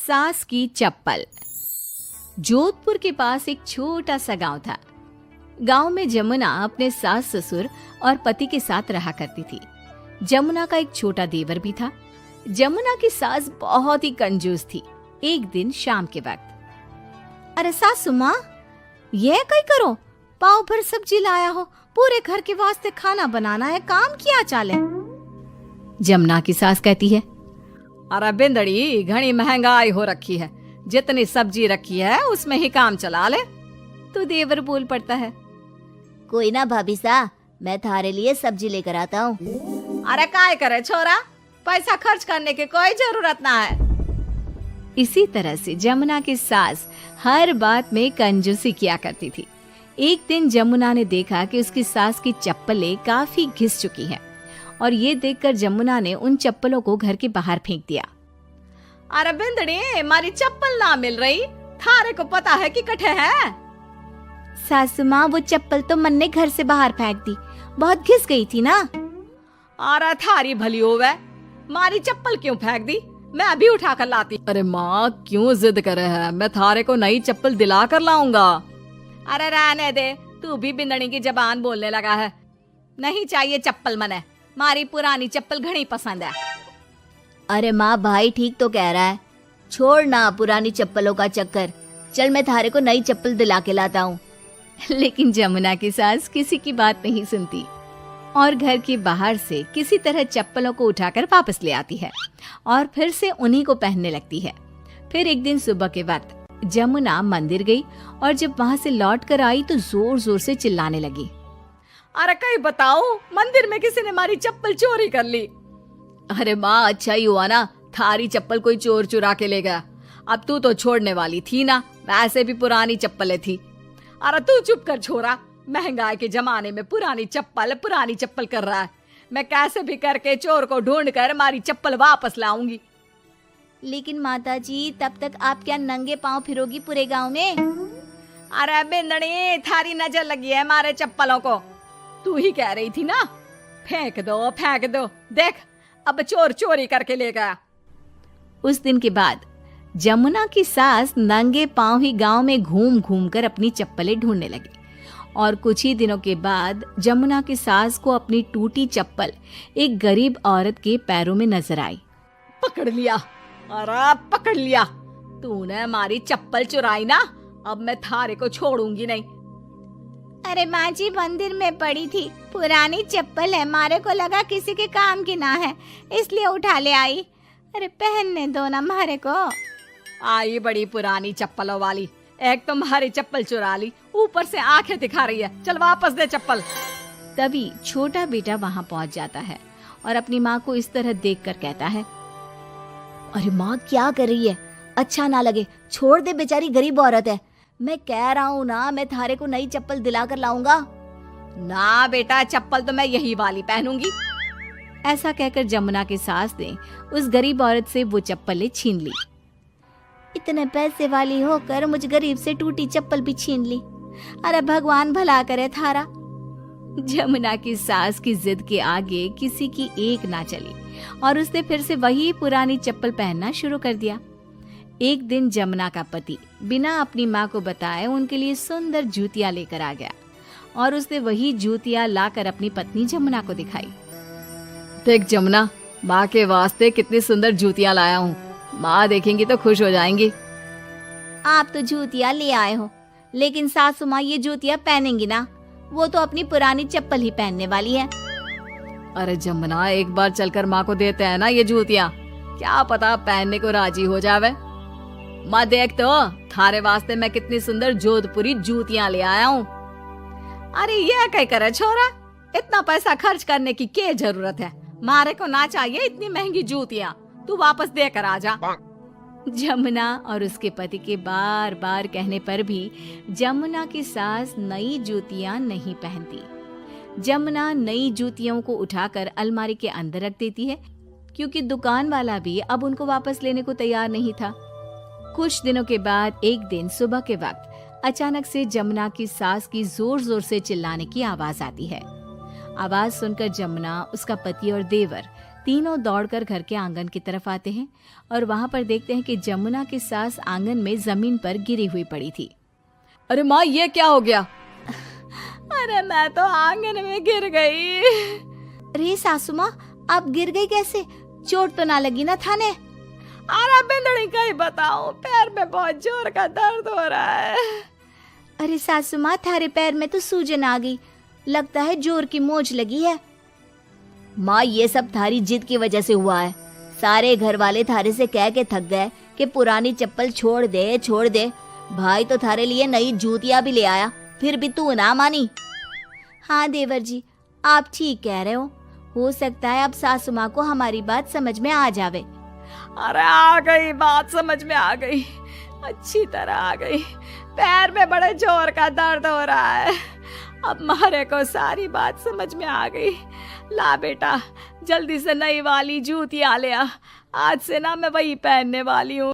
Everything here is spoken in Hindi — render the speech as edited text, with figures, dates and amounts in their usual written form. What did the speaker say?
सास की चप्पल। जोधपुर के पास एक छोटा सा गांव था। गांव में जमुना अपने सास ससुर और पति के साथ रहा करती थी। जमुना का एक छोटा देवर भी था। जमुना की सास बहुत ही कंजूस थी। एक दिन शाम के वक्त, अरे सासू माँ, ये कई करो, पाव भर सब्जी लाया हो, पूरे घर के वास्ते खाना बनाना है, काम किया चाले। जमुना की सास कहती है, अरे बिंदड़ी, घनी महंगाई हो रखी है, जितनी सब्जी रखी है उसमें ही काम चला ले। तो देवर बोल पड़ता है, कोई ना भाभी सा, मैं थारे लिए सब्जी लेकर आता हूँ। अरे काय करे छोरा, पैसा खर्च करने की कोई जरूरत ना है। इसी तरह से जमुना की सास हर बात में कंजूसी किया करती थी। एक दिन जमुना ने देखा कि उसकी सास की चप्पलें काफी घिस चुकी हैं और ये देखकर जमुना ने उन चप्पलों को घर के बाहर फेंक दिया। अरे बिंदड़ी, हमारी चप्पल ना मिल रही, थारे को पता है कि कठे है। सासू माँ, वो चप्पल तो मन ने घर से बाहर फेंक दी, बहुत घिस गई थी ना। अरे थारी भली होवे, मारी चप्पल क्यों फेंक दी, मैं अभी उठा कर लाती। अरे माँ, क्यों जिद करे है, मैं थारे को नई चप्पल दिला कर लाऊंगा। अरे रहने दे, तू भी बिंदड़ी की जबान बोलने लगा है। नहीं चाहिए चप्पल मने, मारी पुरानी चप्पल घनी पसंद है। अरे माँ, भाई ठीक तो कह रहा है, छोड़ ना पुरानी चप्पलों का चक्कर, चल मैं थारे को नई चप्पल दिला के लाता हूँ। लेकिन जमुना की सास किसी की बात नहीं सुनती और घर के बाहर से किसी तरह चप्पलों को उठाकर वापस ले आती है और फिर से उन्हीं को पहनने लगती है। फिर एक दिन सुबह के वक्त जमुना मंदिर गई और जब वहाँ से लौट कर आई तो जोर जोर से चिल्लाने लगी, अरे कहीं बताओ, मंदिर में किसी ने हमारी चप्पल चोरी कर ली। अरे माँ, अच्छा ही हुआ ना, थारी चप्पल कोई चोर चुरा के ले गया। अब तू तो छोड़ने वाली थी ना, वैसे भी पुरानी चप्पलें थी। अरे तू चुप कर छोरा, महंगाई के जमाने में पुरानी चप्पल कर रहा है। मैं कैसे भी करके चोर को ढूंढ कर हमारी चप्पल वापस लाऊंगी। लेकिन माताजी, तब तक आप क्या नंगे पांव फिरोगी पूरे गांव में? अरे बिंदड़ी, थारी नजर लगी है हमारे चप्पलों को, तू ही कह रही थी ना, फेंक दो, देख अब चोर चोरी करके ले गया। उस दिन के बाद जमुना की सास नंगे पांव ही गांव में घूम घूम कर अपनी चप्पलें ढूंढने लगी और कुछ ही दिनों के बाद जमुना की सास को अपनी टूटी चप्पल एक गरीब औरत के पैरों में नजर आई। पकड़ लिया, अरे पकड़ लिया, तूने हमारी चप्पल चुराई ना, अब मैं थारे को छोड़ूंगी नहीं। अरे माँ जी, मंदिर में पड़ी थी, पुरानी चप्पल है, मारे को लगा किसी के काम की ना है, इसलिए उठा ले आई। अरे पहनने दो ना मारे को। आई बड़ी पुरानी चप्पलों वाली, एक तो हमारी चप्पल चुरा ली, ऊपर से आंखें दिखा रही है, चल वापस दे चप्पल। तभी छोटा बेटा वहां पहुंच जाता है और अपनी माँ को इस तरह देखकर कहता है, अरे माँ, क्या कर रही है, अच्छा ना लगे, छोड़ दे, बेचारी गरीब औरत है। मैं कह रहा हूँ ना, मैं थारे को नई चप्पल दिला कर लाऊंगा। ना बेटा, चप्पल तो मैं यही वाली पहनूंगी। ऐसा कहकर जमुना की सास ने उस गरीब औरत से वो चप्पलें छीन ली। इतने पैसे वाली होकर मुझ गरीब से टूटी चप्पल भी छीन ली। अरे भगवान भला करे थारा। जमुना की सास की जिद के आगे किसी की एक ना चली और उसने फिर से वही पुरानी चप्पल पहनना शुरू कर दिया। एक दिन जमुना का पति बिना अपनी माँ को बताए उनके लिए सुंदर जूतियां लेकर आ गया और उसने वही जूतियां लाकर अपनी पत्नी जमुना को दिखाई। देख जमुना, माँ के वास्ते कितनी सुंदर जूतियां लाया हूँ, माँ देखेंगी तो खुश हो जाएंगी। आप तो जूतियां ले आए हो, लेकिन सासू माँ ये जूतियां पहनेंगी ना, वो तो अपनी पुरानी चप्पल ही पहनने वाली है। अरे जमुना, एक बार चलकर माँ को देते हैं ना ये जूतियां, क्या पता पहनने को राजी हो जावे। माँ देख तो, थारे वास्ते मैं कितनी सुंदर जोधपुरी जूतियां ले आया हूँ। अरे ये कहीं करे छोरा, इतना पैसा खर्च करने की क्या जरूरत है, मारे को ना चाहिए इतनी महंगी जूतियां, तू वापस देकर आ जा। जमुना और उसके पति के बार बार कहने पर भी जमुना की सास नई जूतियां नहीं पहनती। जमुना नई जूतियों को उठाकर अलमारी के अंदर रख देती है क्योंकि दुकान वाला भी अब उनको वापस लेने को तैयार नहीं था। कुछ दिनों के बाद एक दिन सुबह के वक्त अचानक से जमुना की सास की जोर जोर से चिल्लाने की आवाज आती है। आवाज सुनकर जमुना, उसका पति और देवर तीनों दौड़कर घर के आंगन की तरफ आते हैं और वहां पर देखते हैं कि जमुना की सास आंगन में जमीन पर गिरी हुई पड़ी थी। अरे माँ, ये क्या हो गया? अरे मैं तो आंगन में गिर गई। अरे सासू माँ, आप गिर गई कैसे? चोट तो ना लगी ना थाने? अरे बिंदड़ी कहीं बताओ, पैर में बहुत जोर का दर्द हो रहा है। अरे सासू माँ, थारे पैर में तो सूजन आ गई, लगता है जोर की मोच लगी है। माँ, ये सब थारी जिद की वजह से हुआ है। सारे घर वाले थारे से कह के थक गए कि पुरानी चप्पल छोड़ दे छोड़ दे। भाई तो थारे लिए नई जूतियां भी ले आया, फिर भी तू ना मानी। हाँ देवर जी, आप ठीक कह रहे हो सकता है अब सासू माँ को हमारी बात समझ में आ जावे। अरे आ गई, बात समझ में आ गई, अच्छी तरह आ गई। पैर में बड़े जोर का दर्द हो रहा है। अब मारे को सारी बात समझ में आ गई। ला बेटा, जल्दी से नई वाली जूतियां ले आ। आज से ना मैं वही पहनने वाली हूँ।